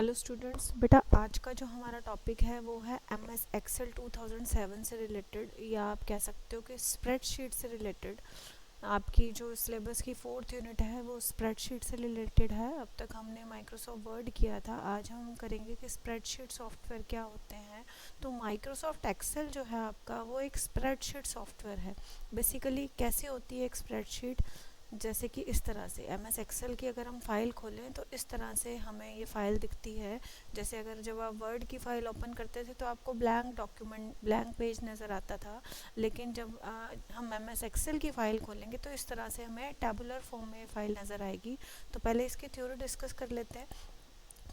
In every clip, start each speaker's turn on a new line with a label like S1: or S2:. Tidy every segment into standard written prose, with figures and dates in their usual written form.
S1: Hello students, बेटा आज का जो हमारा टॉपिक है वो है एमएस एक्सेल 2007 से रिलेटेड, या आप कह सकते हो कि स्प्रेडशीट से रिलेटेड। आपकी जो सिलेबस की 4th यूनिट है वो स्प्रेडशीट से रिलेटेड है। अब तक हमने माइक्रोसॉफ्ट वर्ड किया था, आज हम करेंगे कि स्प्रेडशीट सॉफ्टवेयर क्या होते हैं। तो माइक्रोसॉफ्ट एक्सेल जो है आपका वो एक स्प्रेडशीट सॉफ्टवेयर है। बेसिकली कैसे होती है एक स्प्रेडशीट, जैसे कि इस तरह से एम एस एक्सेल की अगर हम फाइल खोलें तो इस तरह से हमें ये फ़ाइल दिखती है। जैसे अगर जब आप वर्ड की फ़ाइल ओपन करते थे तो आपको ब्लैंक डॉक्यूमेंट, ब्लैंक पेज नज़र आता था। लेकिन जब हम एम एस एक्सेल की फ़ाइल खोलेंगे तो इस तरह से हमें टैबुलर फॉर्म में फ़ाइल नज़र आएगी। तो पहले इसकी थ्योरी डिस्कस कर लेते हैं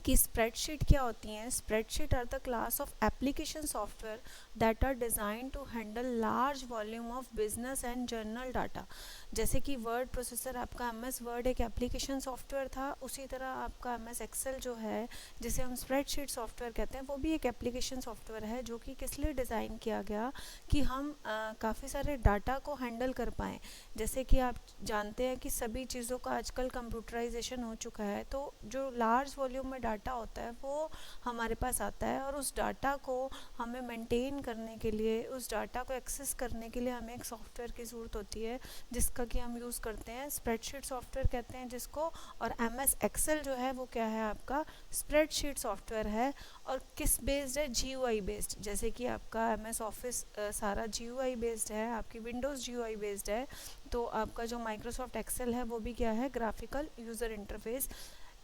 S1: कि स्प्रेडशीट क्या होती हैं। Spreadsheet are the class of application software that are design to handle large volume of business and journal data. जैसे कि वर्ड प्रोसेसर आपका एम एस वर्ड एक एप्लीकेशन सॉफ्टवेयर था, उसी तरह आपका एम एस एक्सेल जो है जिसे हम स्प्रेडशीट सॉफ्टवेयर कहते हैं वो भी एक एप्लीकेशन सॉफ्टवेयर है, जो कि किस लिए डिज़ाइन किया गया कि हम काफ़ी सारे डाटा को हैंडल कर पाएँ। जैसे कि आप जानते हैं कि सभी चीज़ों का आजकल कंप्यूटराइजेशन हो चुका है, तो जो लार्ज वॉल्यूम में डाटा होता है वो हमारे पास आता है, और उस डाटा को हमें मेंटेन करने के लिए, उस डाटा को एक्सेस करने के लिए हमें एक सॉफ्टवेयर की ज़रूरत होती है, जिसका कि हम यूज़ करते हैं स्प्रेडशीट सॉफ्टवेयर कहते हैं जिसको। और एम एस एक्सेल जो है वो क्या है आपका स्प्रेडशीट सॉफ्टवेयर है। और किस बेस्ड है, जी बेस्ड। जैसे कि आपका एम एस ऑफिस सारा जी बेस्ड है, आपकी विंडोज़ जी बेस्ड है, तो आपका जो माइक्रोसॉफ्ट एक्सेल है वो भी क्या है, graphical user interface.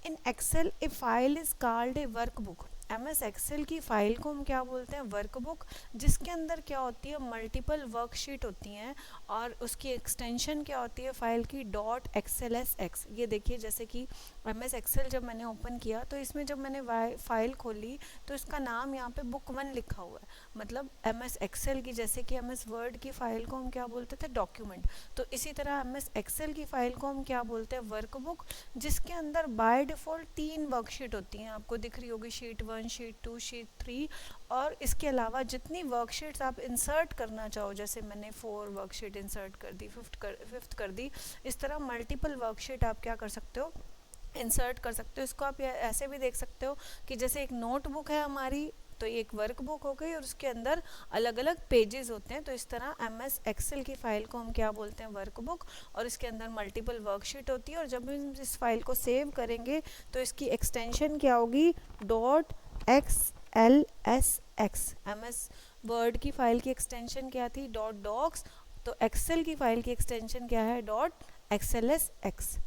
S1: In Excel a file is called a workbook. M S Excel की फ़ाइल को हम क्या बोलते हैं, वर्कबुक, जिसके अंदर क्या होती है, मल्टीपल वर्कशीट होती हैं, और उसकी एक्सटेंशन क्या होती है फाइल की, डॉट एक्सेल एस एक्स। ये देखिए, जैसे कि एम एस एक्सेल जब मैंने ओपन किया तो इसमें जब मैंने फाइल खोली तो इसका नाम यहाँ पे बुक 1 लिखा हुआ है। मतलब एम एस एक्सेल की, जैसे कि एम एस वर्ड की फ़ाइल को हम क्या बोलते थे, डॉक्यूमेंट, तो इसी तरह एम एस एक्सेल की फ़ाइल को हम क्या बोलते हैं, वर्कबुक, जिसके अंदर बाय डिफ़ॉल्ट 3 वर्कशीट होती हैं। आपको दिख रही होगी शीट 1, शीट 2, शीट 3। और इसके अलावा जितनी वर्कशीट्स आप इंसर्ट करना चाहो, जैसे मैंने 4 वर्कशीट इंसर्ट कर दी, फिफ्थ कर दी, इस तरह मल्टीपल वर्कशीट आप क्या कर सकते हो, इंसर्ट कर सकते हो। इसको आप ऐसे भी देख सकते हो कि जैसे एक नोटबुक है हमारी, तो ये एक वर्कबुक हो गई और उसके अंदर अलग अलग पेजेस होते हैं। तो इस तरह एम एस एक्सेल की फ़ाइल को हम क्या बोलते हैं, वर्कबुक, और इसके अंदर मल्टीपल वर्कशीट होती है। और जब हम इस फाइल को सेव करेंगे तो इसकी एक्सटेंशन क्या होगी, dot X L S X. M S Word की फ़ाइल की एक्सटेंशन क्या थी, डॉट डॉक्स, तो एक्सेल की फ़ाइल की एक्सटेंशन क्या है, डॉट एक्सएल एस एक्स।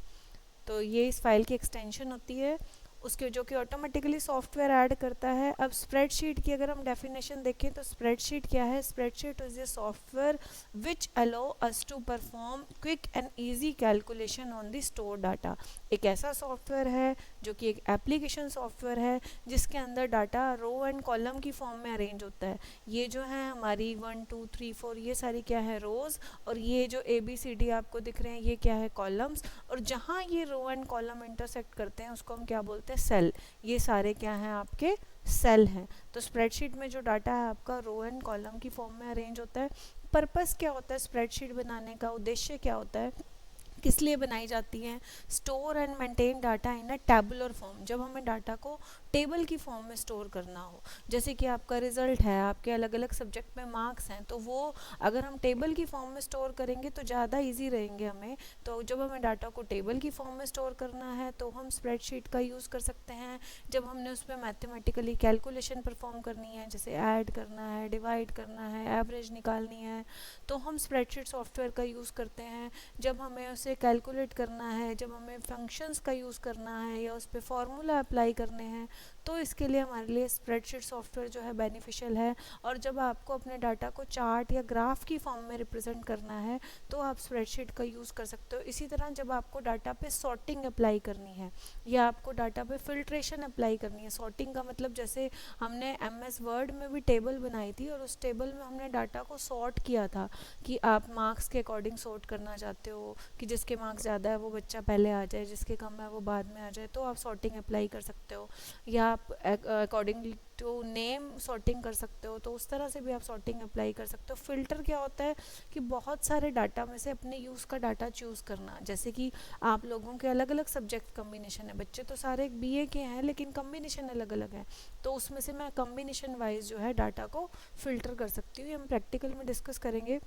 S1: तो ये इस फाइल की एक्सटेंशन होती है उसके, जो कि ऑटोमेटिकली सॉफ्टवेयर ऐड करता है। अब स्प्रेडशीट की अगर हम डेफिनेशन देखें तो स्प्रेडशीट क्या है, spreadsheet is a software which allow us to perform quick and easy calculation on the store data. एक ऐसा सॉफ्टवेयर है जो कि एक एप्लीकेशन सॉफ्टवेयर है जिसके अंदर डाटा रो एंड कॉलम की फॉर्म में अरेंज होता है। ये जो है हमारी 1 2 3 4 ये सारी क्या है, रोज़, और ये जो ABCD आपको दिख रहे हैं ये क्या है, कॉलम्स। और जहाँ ये रो एंड कॉलम इंटरसेक्ट करते हैं उसको हम क्या बोलते हैं, सेल। ये सारे क्या हैं आपके, सेल हैं। तो स्प्रेडशीट में जो डाटा है आपका रो एंड कॉलम की फॉर्म में अरेंज होता है। पर्पस क्या होता है स्प्रेडशीट बनाने का, उद्देश्य क्या होता है, किस लिए बनाई जाती हैं, store and maintain data in a tabular form. जब हमें डाटा को टेबल की फॉर्म में स्टोर करना हो, जैसे कि आपका रिजल्ट है, आपके अलग अलग सब्जेक्ट में मार्क्स हैं, तो वो अगर हम टेबल की फॉर्म में स्टोर करेंगे तो ज़्यादा इजी रहेंगे हमें। तो जब हमें डाटा को टेबल की फॉर्म में स्टोर करना है तो हम स्प्रेडशीट का यूज़ कर सकते हैं। जब हमने उस पर मैथमेटिकली कैलकुलेशन परफॉर्म करनी है, जैसे ऐड करना है, डिवाइड करना है, एवरेज निकालनी है, तो हम स्प्रेडशीट सॉफ्टवेयर का यूज़ करते हैं। जब हमें उसे कैलकुलेट करना है, जब हमें फंक्शंस का यूज़ करना है या उस पर फॉर्मूला अप्लाई करने हैं, तो इसके लिए हमारे लिए स्प्रेडशीट सॉफ्टवेयर जो है बेनिफिशियल है। और जब आपको अपने डाटा को चार्ट या ग्राफ की फॉर्म में रिप्रेजेंट करना है तो आप स्प्रेडशीट का यूज़ कर सकते हो। इसी तरह जब आपको डाटा पे सॉर्टिंग अप्लाई करनी है या आपको डाटा पे फिल्ट्रेशन अप्लाई करनी है, सॉर्टिंग का मतलब जैसे हमने एम एस वर्ड में भी टेबल बनाई थी और उस टेबल में हमने डाटा को सॉर्ट किया था कि आप मार्क्स के अकॉर्डिंग सॉर्ट करना चाहते हो, कि जिसके मार्क्स ज़्यादा है वो बच्चा पहले आ जाए, जिसके कम है वो बाद में आ जाए, तो आप सॉर्टिंग अप्लाई कर सकते हो। या आप अकॉर्डिंगली टू नेम सॉर्टिंग कर सकते हो, तो उस तरह से भी आप सॉर्टिंग अप्लाई कर सकते हो। फ़िल्टर क्या होता है कि बहुत सारे डाटा में से अपने यूज़ का डाटा चूज़ करना। जैसे कि आप लोगों के अलग अलग सब्जेक्ट कम्बिनेशन है, बच्चे तो सारे बीए के हैं लेकिन कम्बिनेशन अलग अलग है, तो उसमें से मैं कम्बिनेशन वाइज जो है डाटा को फ़िल्टर कर सकती हूँ। ये हम प्रैक्टिकल में डिस्कस करेंगे।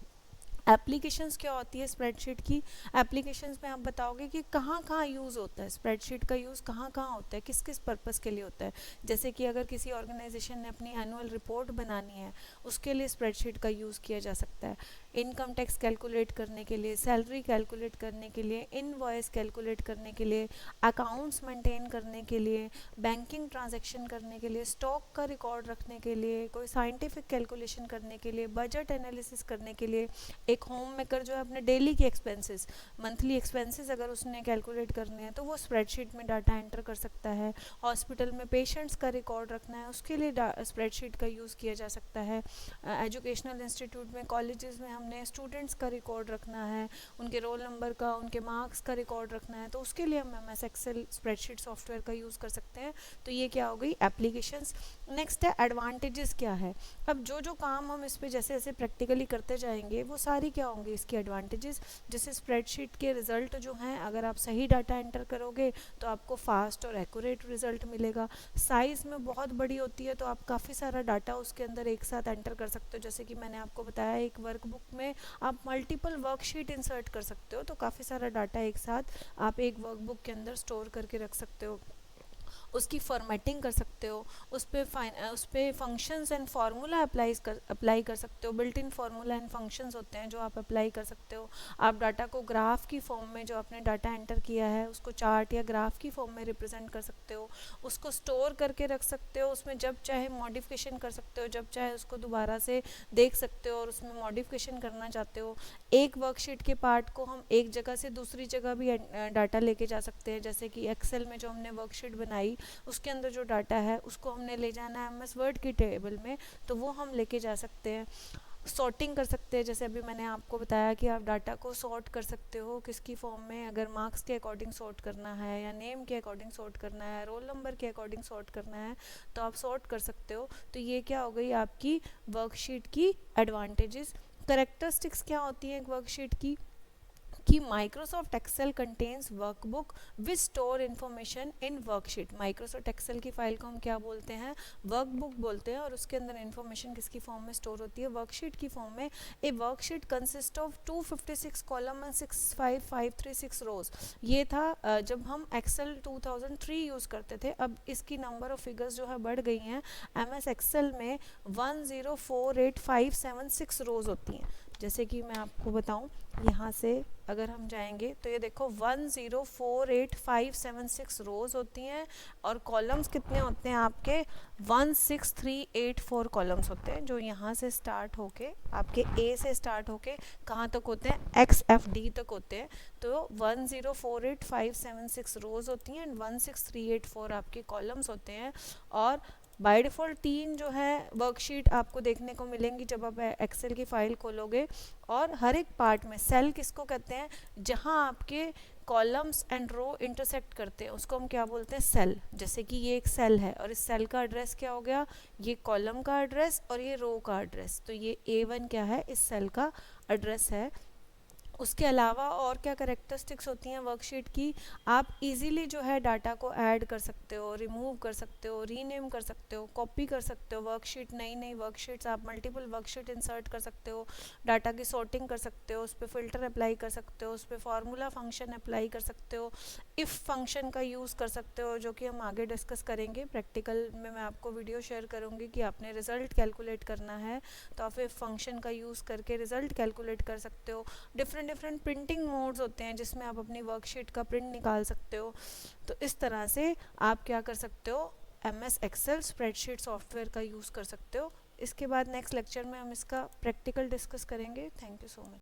S1: एप्लीकेशंस क्या होती है स्प्रेडशीट की? एप्लीकेशंस में आप बताओगे कि कहाँ कहाँ यूज़ होता है, स्प्रेडशीट का यूज़ कहाँ कहाँ होता है, किस किस पर्पस के लिए होता है। जैसे कि अगर किसी ऑर्गेनाइजेशन ने अपनी एनुअल रिपोर्ट बनानी है, उसके लिए स्प्रेडशीट का यूज़ किया जा सकता है। इनकम टैक्स कैलकुलेट करने के लिए, सैलरी कैलकुलेट करने के लिए, इनवॉइस कैलकुलेट करने के लिए, अकाउंट्स मेंटेन करने के लिए, बैंकिंग ट्रांजैक्शन करने के लिए, स्टॉक का रिकॉर्ड रखने के लिए, कोई साइंटिफिक कैलकुलेशन करने के लिए, बजट एनालिसिस करने के लिए। एक होम मेकर जो है अपने डेली के एक्सपेंसेस, मंथली एक्सपेंसेस अगर उसने कैलकुलेट करने हैं तो वो स्प्रेडशीट में डाटा एंटर कर सकता है। हॉस्पिटल में पेशेंट्स का रिकॉर्ड रखना है, उसके लिए स्प्रेडशीट का यूज़ किया जा सकता है। एजुकेशनल इंस्टीट्यूट में, कॉलेजेस में हमने स्टूडेंट्स का रिकॉर्ड रखना है, उनके रोल नंबर का, उनके मार्क्स का रिकॉर्ड रखना है, तो उसके लिए हम MS एक्सेल स्प्रेडशीट सॉफ्टवेयर का यूज़ कर सकते हैं। तो ये क्या हो गई एप्लीकेशंस। नेक्स्ट है एडवांटेजेस क्या है। अब जो जो काम हम इस पे जैसे जैसे प्रैक्टिकली करते जाएंगे वो सारी क्या होंगे इसकी एडवांटेजेस। जैसे स्प्रेडशीट के रिजल्ट जो हैं, अगर आप सही डाटा एंटर करोगे तो आपको फास्ट और एक्यूरेट रिजल्ट मिलेगा। साइज़ में बहुत बड़ी होती है तो आप काफ़ी सारा डाटा उसके अंदर एक साथ एंटर कर सकते हो। जैसे कि मैंने आपको बताया एक वर्कबुक में आप मल्टीपल वर्कशीट इंसर्ट कर सकते हो, तो काफ़ी सारा डाटा एक साथ आप एक वर्कबुक के अंदर स्टोर करके रख सकते हो। उसकी फॉर्मेटिंग कर सकते हो, उस पर फंक्शंस एंड फार्मूला अप्लाई कर सकते हो। Built in formula and functions होते हैं जो आप अप्लाई कर सकते हो। आप डाटा को ग्राफ की फॉर्म में, जो आपने डाटा एंटर किया है उसको चार्ट या ग्राफ की फॉर्म में रिप्रेजेंट कर सकते हो। उसको स्टोर करके रख सकते हो, उसमें जब चाहे मॉडिफिकेशन कर सकते हो, जब चाहे उसको दोबारा से देख सकते हो और उसमें मॉडिफिकेशन करना चाहते हो। एक वर्कशीट के पार्ट को हम एक जगह से दूसरी जगह भी डाटा लेके जा सकते हैं। जैसे कि एक्सेल में जो हमने वर्कशीट बनाई उसके अंदर जो डाटा है उसको हमने ले जाना है MS वर्ड की टेबल में, तो वो हम लेके जा सकते हैं। सॉर्टिंग कर सकते हैं, जैसे अभी मैंने आपको बताया कि आप डाटा को सॉर्ट कर सकते हो किसकी फॉर्म में, अगर मार्क्स के अकॉर्डिंग सॉर्ट करना है या नेम के अकॉर्डिंग सॉर्ट करना है, रोल नंबर के अकॉर्डिंग सॉर्ट करना है, तो आप सॉर्ट कर सकते हो। तो ये क्या हो गई आपकी वर्कशीट की एडवांटेजेस। करेक्टरिस्टिक्स क्या होती हैं एक वर्कशीट की, कि Microsoft Excel contains workbook which store information in worksheet. Microsoft Excel की फाइल को हम क्या बोलते हैं, वर्कबुक बोलते हैं, और उसके अंदर इन्फॉर्मेशन किसकी फॉर्म में स्टोर होती है, वर्कशीट की फॉर्म में। ए worksheet consist of 256 column and 65536 रोज। ये था जब हम एक्सेल 2003 यूज़ करते थे। अब इसकी नंबर ऑफ फिगर्स जो है बढ़ गई हैं। MS एक्सेल में 1048576 रोज होती हैं। जैसे कि मैं आपको बताऊं, यहाँ से अगर हम जाएंगे तो ये देखो 1048576 रोज होती हैं, और कॉलम्स कितने होते हैं आपके, 16384 कॉलम्स होते हैं, जो यहाँ से स्टार्ट होके आपके A से स्टार्ट होके कहाँ तक होते हैं, XFD तक होते हैं। तो 1048576 रोज होती हैं एंड 16384 आपके कॉलम्स होते हैं। और बाय डिफ़ॉल्ट 3 जो है वर्कशीट आपको देखने को मिलेंगी जब आप एक्सेल की फ़ाइल खोलोगे। और हर एक पार्ट में सेल किसको कहते हैं, जहां आपके कॉलम्स एंड रो इंटरसेक्ट करते हैं उसको हम क्या बोलते हैं, सेल। जैसे कि ये एक सेल है और इस सेल का एड्रेस क्या हो गया, ये कॉलम का एड्रेस और ये रो का एड्रेस, तो ये A1 क्या है, इस सेल का एड्रेस है। उसके अलावा और क्या करेक्टरिस्टिक्स होती हैं वर्कशीट की, आप इजीली जो है डाटा को ऐड कर सकते हो, रिमूव कर सकते हो, रीनेम कर सकते हो, कॉपी कर सकते हो। वर्कशीट, नई नई वर्कशीट्स आप मल्टीपल वर्कशीट इंसर्ट कर सकते हो, डाटा की सॉर्टिंग कर सकते हो, उस पर फिल्टर अप्लाई कर सकते हो, उस पर फार्मूला फंक्शन अप्लाई कर सकते हो, इफ़ फंक्शन का यूज़ कर सकते हो, जो कि हम आगे डिस्कस करेंगे प्रैक्टिकल में। मैं आपको वीडियो शेयर करूँगी कि आपने रिजल्ट कैलकुलेट करना है तो आप इफ़ फंक्शन का यूज़ करके रिजल्ट कैलकुलेट कर सकते हो। डिफरेंट प्रिंटिंग मोड्स होते हैं जिसमें आप अपनी वर्कशीट का प्रिंट निकाल सकते हो। तो इस तरह से आप क्या कर सकते हो, MS एक्सेल स्प्रेडशीट सॉफ्टवेयर का यूज़ कर सकते हो। इसके बाद नेक्स्ट लेक्चर में हम इसका प्रैक्टिकल डिस्कस करेंगे। Thank you so much.